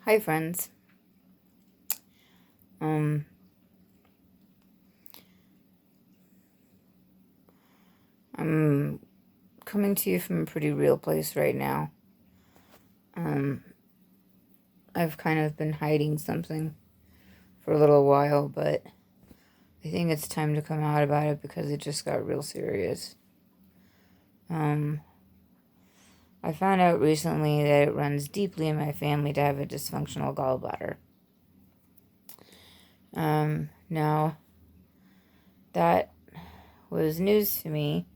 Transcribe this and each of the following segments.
Hi friends. Um I'm coming to you from a pretty real place right now. I've kind of been hiding something for a little while, but I think it's time to come out about it because it just got real serious. I found out recently that it runs deeply in my family to have a dysfunctional gallbladder. Now that was news to me,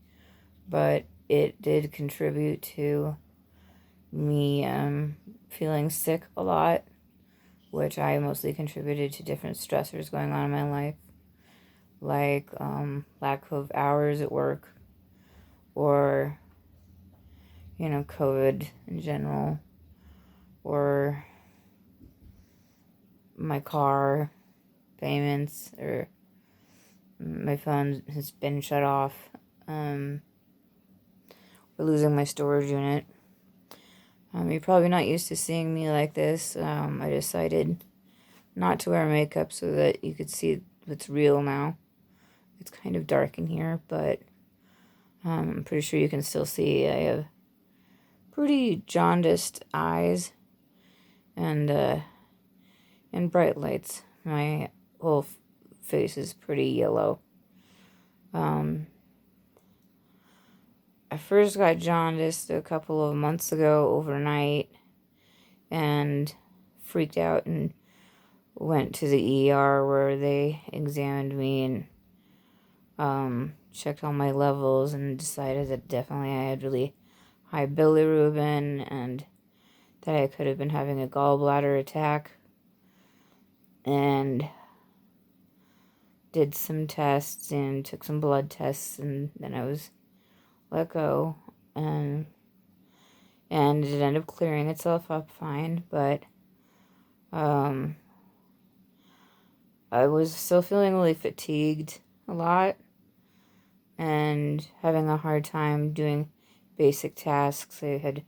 but it did contribute to me feeling sick a lot, which I mostly contributed to different stressors going on in my life, like lack of hours at work, or COVID in general, or my car payments, or my phone has been shut off. We're losing my storage unit. You're probably not used to seeing me like this. I decided not to wear makeup so that you could see what's real now. It's kind of dark in here, but I'm pretty sure you can still see I have pretty jaundiced eyes and bright lights. My whole face is pretty yellow. I first got jaundiced a couple of months ago overnight and freaked out and went to the ER where they examined me and checked all my levels and decided that definitely I had really high bilirubin and that I could have been having a gallbladder attack, and did some tests and took some blood tests, and then I was let go, and it ended up clearing itself up fine, but I was still feeling really fatigued a lot and having a hard time doing basic tasks. I had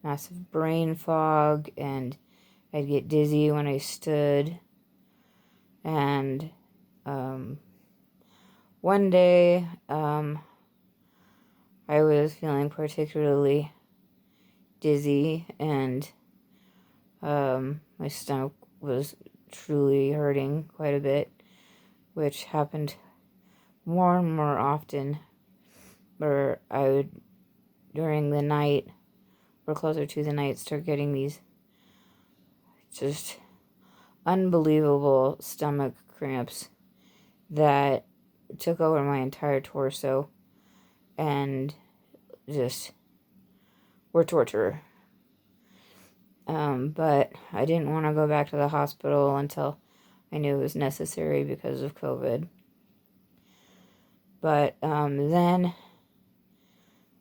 massive brain fog, and I'd get dizzy when I stood. And one day, I was feeling particularly dizzy, and my stomach was truly hurting quite a bit, which happened more and more often, where I would, during the night, or closer to the night, start getting these just unbelievable stomach cramps that took over my entire torso and just were torture. But I didn't want to go back to the hospital until I knew it was necessary because of COVID. But then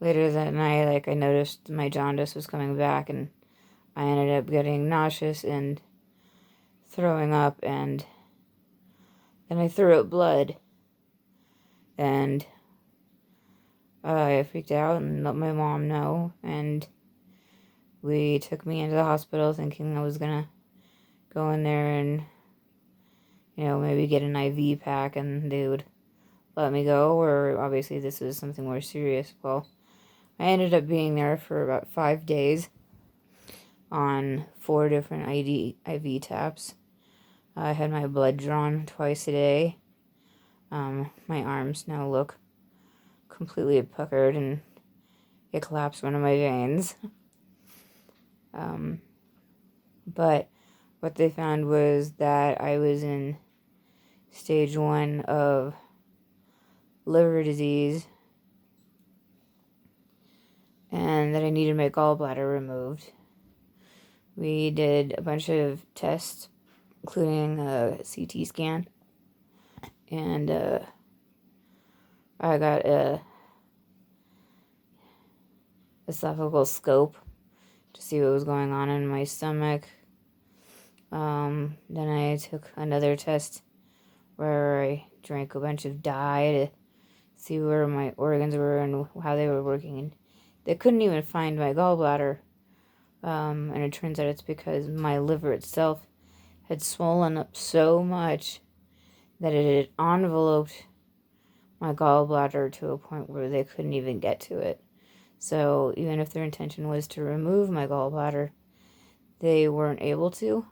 later that night, I noticed my jaundice was coming back, and I ended up getting nauseous and throwing up, and then I threw up blood, and I freaked out and let my mom know, and we took me into the hospital thinking I was gonna go in there and maybe get an IV pack and they would let me go, or obviously this is something more serious. Well, I ended up being there for about 5 days on 4 different IV taps. I had my blood drawn twice a day. My arms now look completely puckered, and it collapsed one of my veins. But what they found was that I was in stage 1 of liver disease, and that I needed my gallbladder removed. We did a bunch of tests, including a CT scan, and I got a esophageal scope to see what was going on in my stomach. Then I took another test where I drank a bunch of dye to see where my organs were and how they were working, and they couldn't even find my gallbladder. And it turns out it's because my liver itself had swollen up so much that it had enveloped my gallbladder to a point where they couldn't even get to it. So even if their intention was to remove my gallbladder, they weren't able to.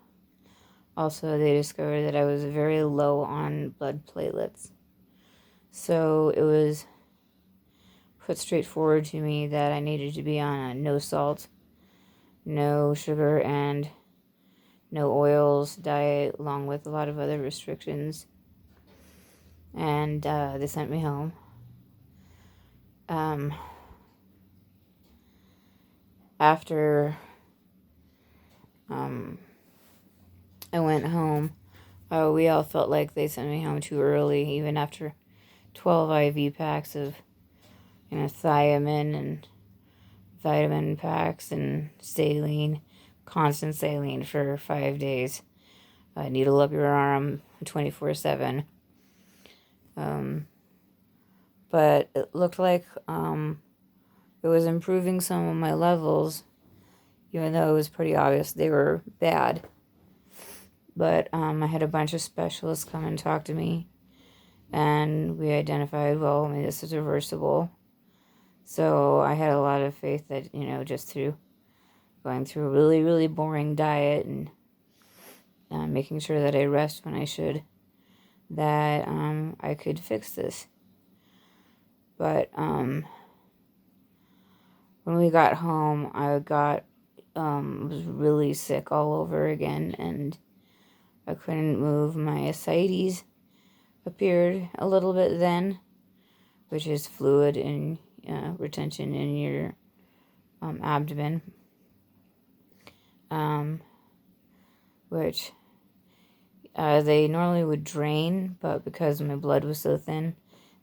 Also, they discovered that I was very low on blood platelets. So it was put straight forward to me that I needed to be on a no salt, no sugar, and no oils diet, along with a lot of other restrictions. And they sent me home. After I went home, we all felt like they sent me home too early, even after 12 IV packs of thiamine and vitamin packs and saline, constant saline for 5 days. Needle up your arm 24/7. But it looked like it was improving some of my levels, even though it was pretty obvious they were bad. But I had a bunch of specialists come and talk to me, and we identified, well, maybe this is reversible. So I had a lot of faith that, just through going through a really, really boring diet and making sure that I rest when I should, that I could fix this. But when we got home, I was really sick all over again, and I couldn't move. My ascites appeared a little bit then, which is fluid in retention in your abdomen, which they normally would drain, but because my blood was so thin,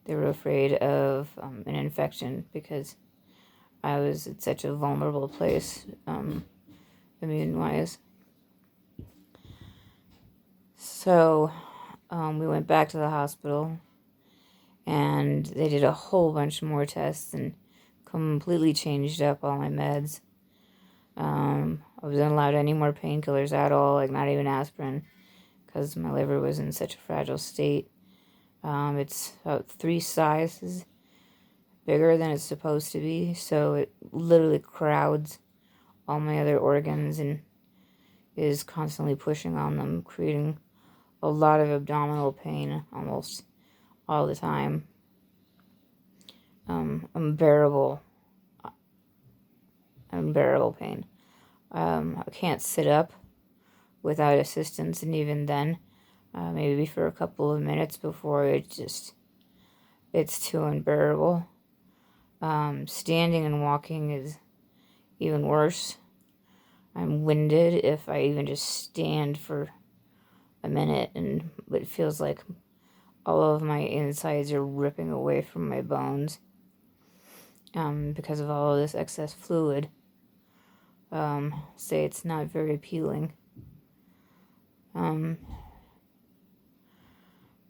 they were afraid of an infection because I was at such a vulnerable place, immune-wise. So we went back to the hospital, and they did a whole bunch more tests and completely changed up all my meds. I wasn't allowed any more painkillers at all, like not even aspirin, because my liver was in such a fragile state. It's about 3 sizes bigger than it's supposed to be, so it literally crowds all my other organs and is constantly pushing on them, creating a lot of abdominal pain almost all the time. Unbearable pain. I can't sit up without assistance, and even then, maybe for a couple of minutes before it's too unbearable. Standing and walking is even worse. I'm winded if I even just stand for a minute, and it feels like all of my insides are ripping away from my bones because of all of this excess fluid. Say it's not very appealing.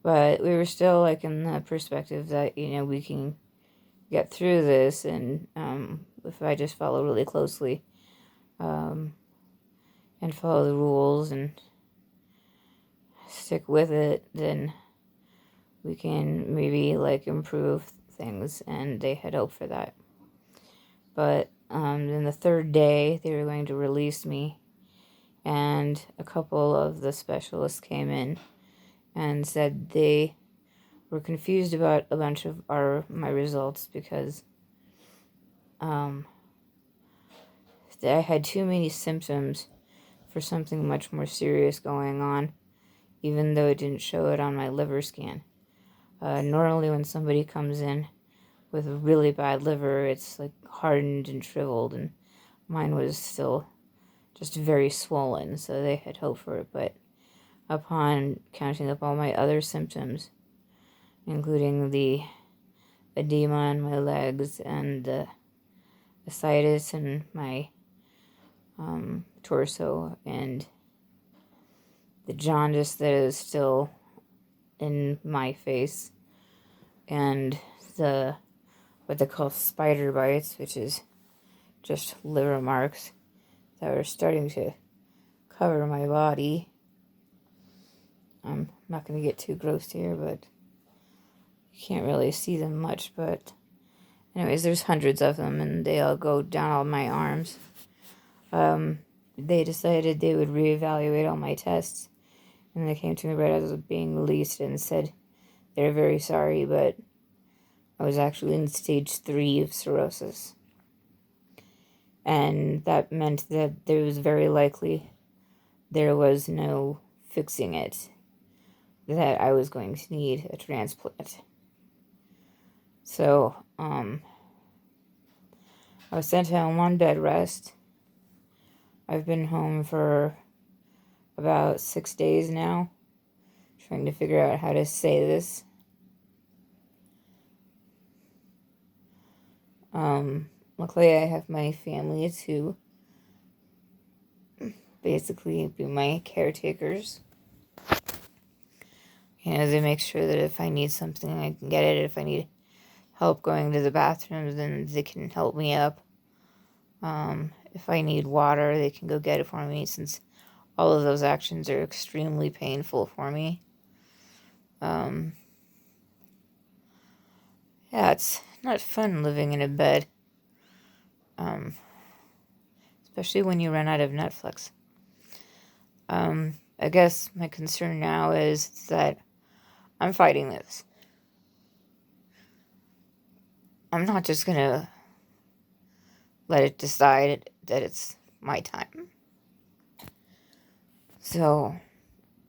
But we were still like in the perspective that, we can get through this, and if I just follow really closely and follow the rules and stick with it, then we can maybe improve things, and they had hope for that. But then the 3rd day, they were going to release me, and a couple of the specialists came in and said they were confused about a bunch of my results because I had too many symptoms for something much more serious going on, even though it didn't show it on my liver scan. Normally when somebody comes in with a really bad liver, it's hardened and shriveled, and mine was still just very swollen, so they had hope for it. But upon counting up all my other symptoms, including the edema in my legs and the ascites in my torso, and the jaundice that is still in my face, and the what they call spider bites, which is just liver marks that were starting to cover my body. I'm not going to get too gross here, but you can't really see them much. But anyways, there's hundreds of them, and they all go down all my arms. They decided they would reevaluate all my tests, and they came to me right as I was being released and said they're very sorry, but I was actually in stage 3 of cirrhosis. And that meant that there was very likely there was no fixing it, that I was going to need a transplant. So, I was sent home on bed rest. I've been home for about 6 days now, trying to figure out how to say this. Luckily I have my family to basically be my caretakers. You know, they make sure that if I need something, I can get it. If I need help going to the bathrooms, then they can help me up. If I need water, they can go get it for me, since all of those actions are extremely painful for me. Yeah, it's not fun living in a bed. Especially when you run out of Netflix. I guess my concern now is that I'm fighting this. I'm not just gonna let it decide that it's my time. So,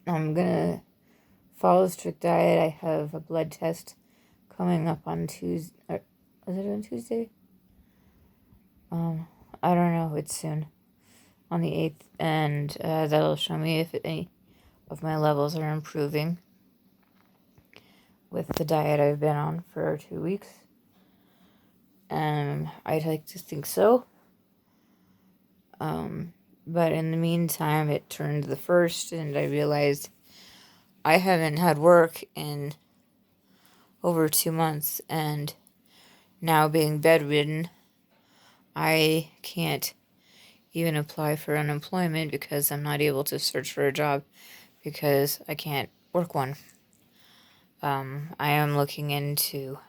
I'm gonna follow a strict diet. I have a blood test coming up on Tuesday. Is it on Tuesday? I don't know. It's soon. On the 8th. And that'll show me if any of my levels are improving with the diet I've been on for 2 weeks. I'd like to think so. But in the meantime, it turned the 1st, and I realized I haven't had work in over 2 months, and now being bedridden, I can't even apply for unemployment because I'm not able to search for a job because I can't work one. I am looking into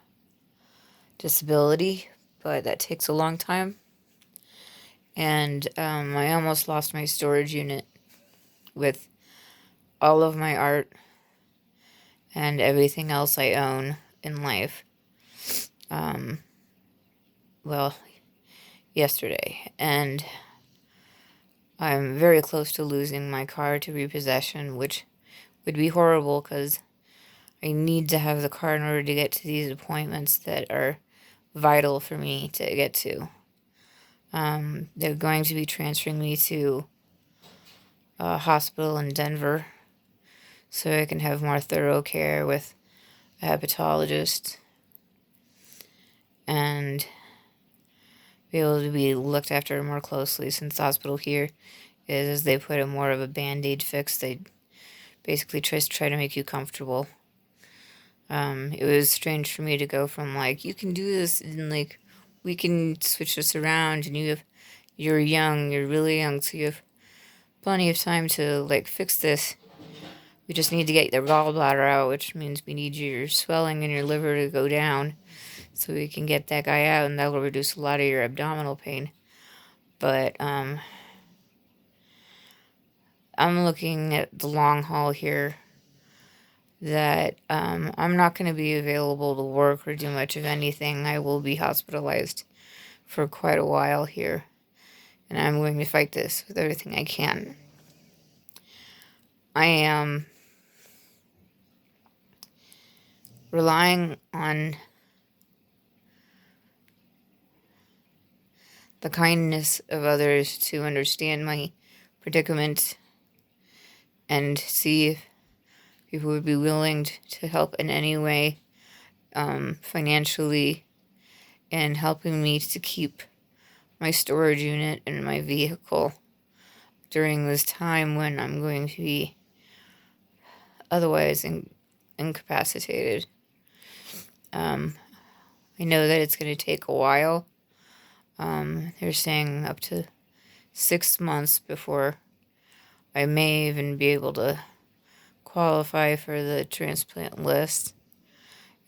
disability, but that takes a long time. And I almost lost my storage unit with all of my art and everything else I own in life. Well, yesterday. And I'm very close to losing my car to repossession, which would be horrible because I need to have the car in order to get to these appointments that are vital for me to get to. They're going to be transferring me to a hospital in Denver so I can have more thorough care with a hepatologist and be able to be looked after more closely, since the hospital here is they put a more of a band-aid fix. They basically try to make you comfortable. It was strange for me to go from like, you can do this, and like, we can switch this around, and you're really young, so you have plenty of time to like fix this. We just need to get the gallbladder out, which means we need your swelling in your liver to go down so we can get that guy out, and that will reduce a lot of your abdominal pain. But I'm looking at the long haul here, that I'm not going to be available to work or do much of anything. I will be hospitalized for quite a while here, and I'm going to fight this with everything I can. I am relying on the kindness of others to understand my predicament and see if people would be willing to help in any way, financially, and helping me to keep my storage unit and my vehicle during this time when I'm going to be otherwise incapacitated. I know that it's going to take a while. They're saying up to 6 months before I may even be able to qualify for the transplant list.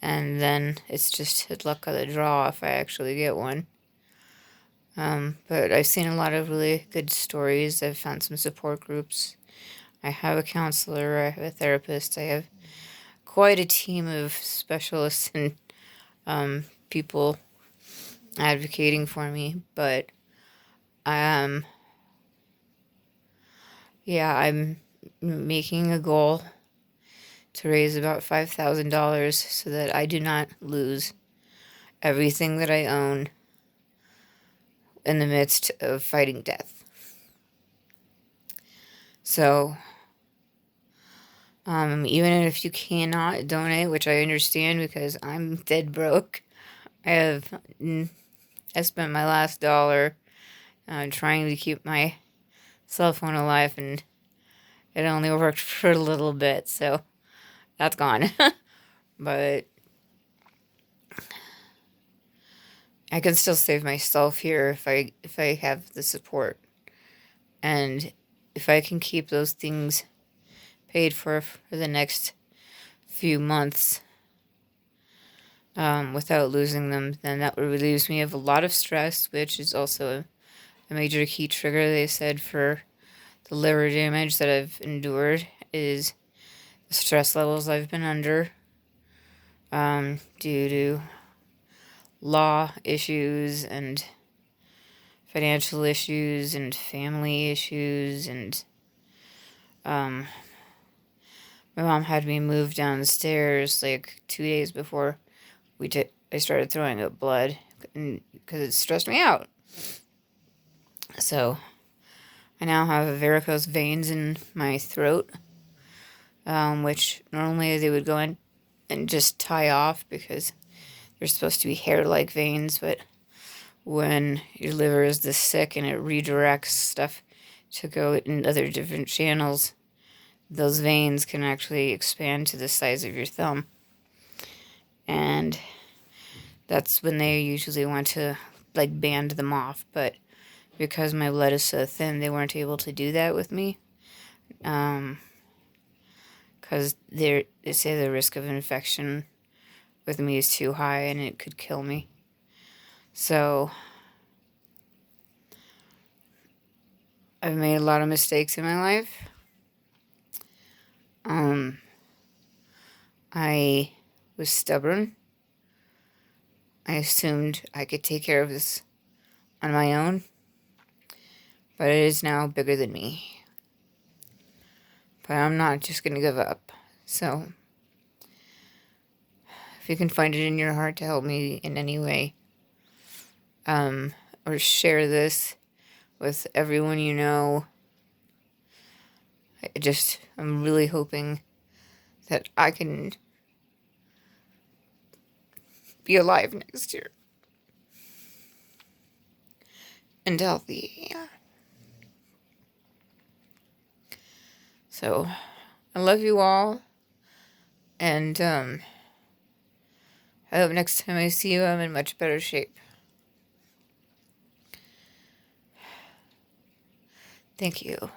And then it's just hit luck of the draw if I actually get one. But I've seen a lot of really good stories. I've found some support groups. I have a counselor, I have a therapist, I have quite a team of specialists and people advocating for me. But yeah, I'm making a goal to raise about $5,000 so that I do not lose everything that I own in the midst of fighting death. So, even if you cannot donate, which I understand because I'm dead broke, I spent my last dollar trying to keep my cell phone alive, and it only worked for a little bit, so that's gone. But I can still save myself here if I have the support, and if I can keep those things paid for the next few months without losing them, then that relieves me of a lot of stress, which is also a major key trigger, they said, for the liver damage that I've endured is the stress levels I've been under due to law issues and financial issues and family issues, and my mom had me move downstairs like 2 days before I started throwing up blood because it stressed me out. So I now have varicose veins in my throat, which normally they would go in and just tie off because they're supposed to be hair-like veins, but when your liver is this sick and it redirects stuff to go in other different channels, those veins can actually expand to the size of your thumb. And that's when they usually want to like band them off, but because my blood is so thin, they weren't able to do that with me. Because they say the risk of infection with me is too high and it could kill me. So I've made a lot of mistakes in my life. I was stubborn. I assumed I could take care of this on my own, but it is now bigger than me. But I'm not just going to give up. So if you can find it in your heart to help me in any way, or share this with everyone you know, I'm really hoping that I can be alive next year and healthy. So I love you all, and I hope next time I see you I'm in much better shape. Thank you.